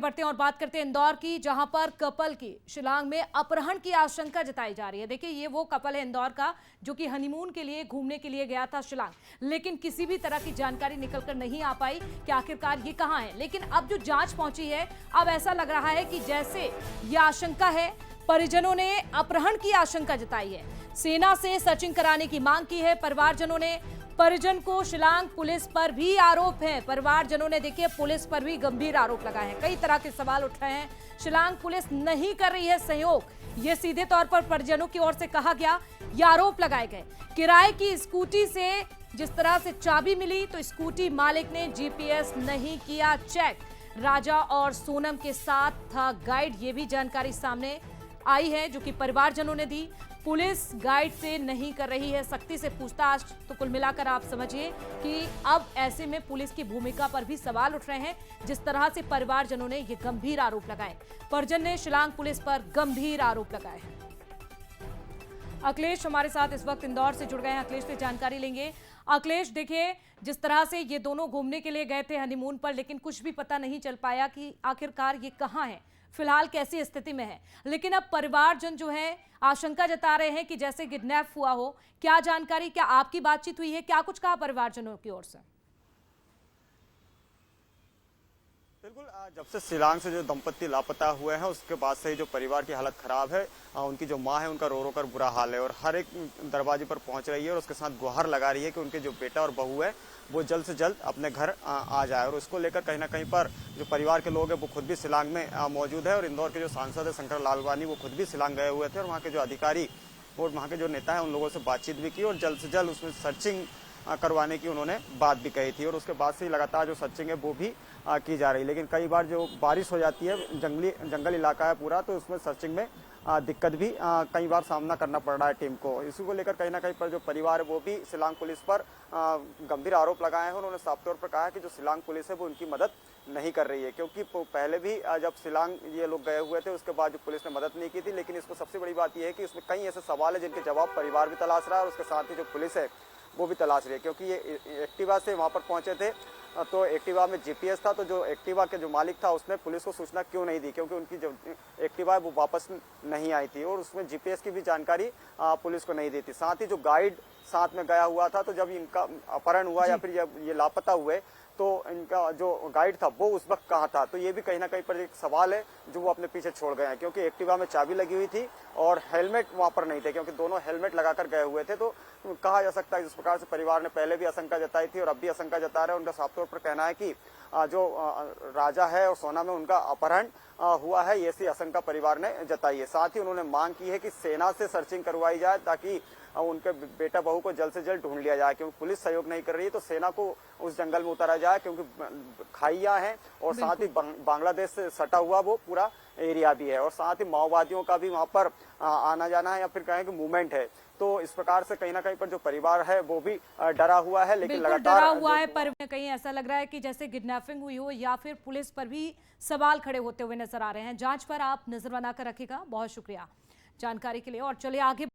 बढ़ते हैं और बात करते हैं इंदौर की, जहां पर कपल की शिलांग में अपहरण की आशंका जताई जा रही है। देखिए, ये वो कपल है इंदौर का जो कि हनीमून के लिए घूमने के लिए गया था शिलांग, लेकिन किसी भी तरह की जानकारी निकलकर नहीं आ पाई कि आखिरकार ये कहां है। लेकिन अब जो जांच पहुंची है, अब ऐसा लग रहा है कि जैसे ये आशंका है, परिजनों ने अपहरण की आशंका जताई है, सेना से सर्चिंग कराने की मांग की है परिवारजनों ने। परिजन को शिलांग पुलिस पर भी आरोप है। परिवारजनों ने देखिए पुलिस पर भी गंभीर आरोप लगाए हैं। कई तरह के सवाल उठ रहे हैं। शिलांग पुलिस नहीं कर रही है सहयोग, ये सीधे तौर पर परिजनों की ओर से कहा गया, ये आरोप लगाए गए। किराए की स्कूटी से जिस तरह से चाबी मिली, तो स्कूटी मालिक ने जीपीएस नहीं किया चेक। राजा और सोनम के साथ था गाइड, ये भी जानकारी सामने आई है जो कि परिवारजनों ने दी। पुलिस गाइड से नहीं कर रही है सख्ती से पूछताछ। तो कुल मिलाकर आप समझिए कि अब ऐसे में पुलिस की भूमिका पर भी सवाल उठ रहे हैं, जिस तरह से परिवारजनों ने ये गंभीर आरोप लगाए। परिजन ने शिलांग पुलिस पर गंभीर आरोप लगाए हैं। अखिलेश हमारे साथ इस वक्त इंदौर से जुड़ गए हैं, अखिलेश से जानकारी लेंगे। अखिलेश, देखिए जिस तरह से ये दोनों घूमने के लिए गए थे हनीमून पर, लेकिन कुछ भी पता नहीं चल पाया कि आखिरकार ये कहां है, फिलहाल कैसी स्थिति में है। लेकिन अब परिवारजन जो है आशंका जता रहे हैं कि जैसे किडनैप हुआ हो। क्या जानकारी, क्या आपकी बातचीत हुई है, क्या कुछ कहा परिवारजनों की ओर से? बिल्कुल, जब से शिलांग से जो दंपत्ति लापता हुए हैं उसके बाद से ही जो परिवार की हालत खराब है। उनकी जो मां है उनका रो रो कर बुरा हाल है और हर एक दरवाजे पर पहुंच रही है और उसके साथ गुहार लगा रही है कि उनके जो बेटा और बहू है वो जल्द से जल्द अपने घर आ जाए। और उसको लेकर कहीं ना कहीं पर जो परिवार के लोग हैं वो खुद भी शिलांग में मौजूद है। और इंदौर के जो सांसद है शंकर लालवानी, वो खुद भी शिलांग गए हुए थे और वहाँ के जो अधिकारी और वहाँ के जो नेता है उन लोगों से बातचीत भी की और जल्द से जल्द उसमें सर्चिंग करवाने की उन्होंने बात भी कही थी। और उसके बाद से लगातार जो सर्चिंग है वो भी की जा रही है। लेकिन कई बार जो बारिश हो जाती है, जंगल इलाका है पूरा, तो उसमें सर्चिंग में दिक्कत भी कई बार सामना करना पड़ रहा है टीम को। इसी को लेकर कहीं ना कहीं पर जो परिवार है वो भी शिलांग पुलिस पर गंभीर आरोप लगाए हैं। उन्होंने साफ तौर पर कहा है कि जो शिलांग पुलिस है वो उनकी मदद नहीं कर रही है, क्योंकि पहले भी जब शिलांग ये लोग गए हुए थे उसके बाद जो पुलिस ने मदद नहीं की थी। लेकिन इसमें सबसे बड़ी बात यह है कि इसमें कई ऐसे सवाल है जिनके जवाब परिवार भी तलाश रहा है और उसके साथ ही जो पुलिस है वो भी तलाश रही है। क्योंकि ये एक्टिवा से वहाँ पर पहुंचे थे तो एक्टिवा में जीपीएस था, तो जो एक्टिवा के जो मालिक था उसने पुलिस को सूचना क्यों नहीं दी, क्योंकि उनकी जो एक्टिवा है वो वापस नहीं आई थी और उसमें जीपीएस की भी जानकारी पुलिस को नहीं दी थी। साथ ही जो गाइड साथ में गया हुआ था, तो जब इनका अपहरण हुआ या फिर जब ये लापता हुए तो इनका जो गाइड था वो उस वक्त कहाँ था, तो ये भी कहीं ना कहीं पर एक सवाल है जो वो अपने पीछे छोड़ गए हैं। क्योंकि एक्टिवा में चाबी लगी हुई थी और हेलमेट वहां पर नहीं थे, क्योंकि दोनों हेलमेट लगाकर गए हुए थे। तो कहा जा सकता है इस प्रकार से परिवार ने पहले भी आशंका जताई थी और अब भी आशंका जता रहे हैं। उनका साफ तौर पर कहना है कि जो राजा है और सोना में उनका अपहरण हुआ है, ऐसी आशंका परिवार ने जताई है। साथ ही उन्होंने मांग की है कि सेना से सर्चिंग करवाई जाए ताकि उनके बेटा बहू को जल्द से जल्द ढूंढ लिया जाए। क्योंकि पुलिस सहयोग नहीं कर रही है तो सेना को उस जंगल में उतारा जाए, क्योंकि खाइयां हैं और साथ ही बांग्लादेश से सटा हुआ वो पूरा एरिया भी है और साथ ही माओवादियों का भी वहां पर आना जाना है या फिर कहें कि मूवमेंट है। तो इस प्रकार से कहीं ना कहीं पर जो परिवार है वो भी डरा हुआ है। लेकिन लगातार डरा हुआ है, पर कहीं ऐसा लग रहा है कि जैसे किडनैपिंग हुई हो या फिर पुलिस पर भी सवाल खड़े होते हुए नजर आ रहे हैं। जांच पर आप नजर बनाकर रखिएगा। बहुत शुक्रिया जानकारी के लिए और चलिए आगे।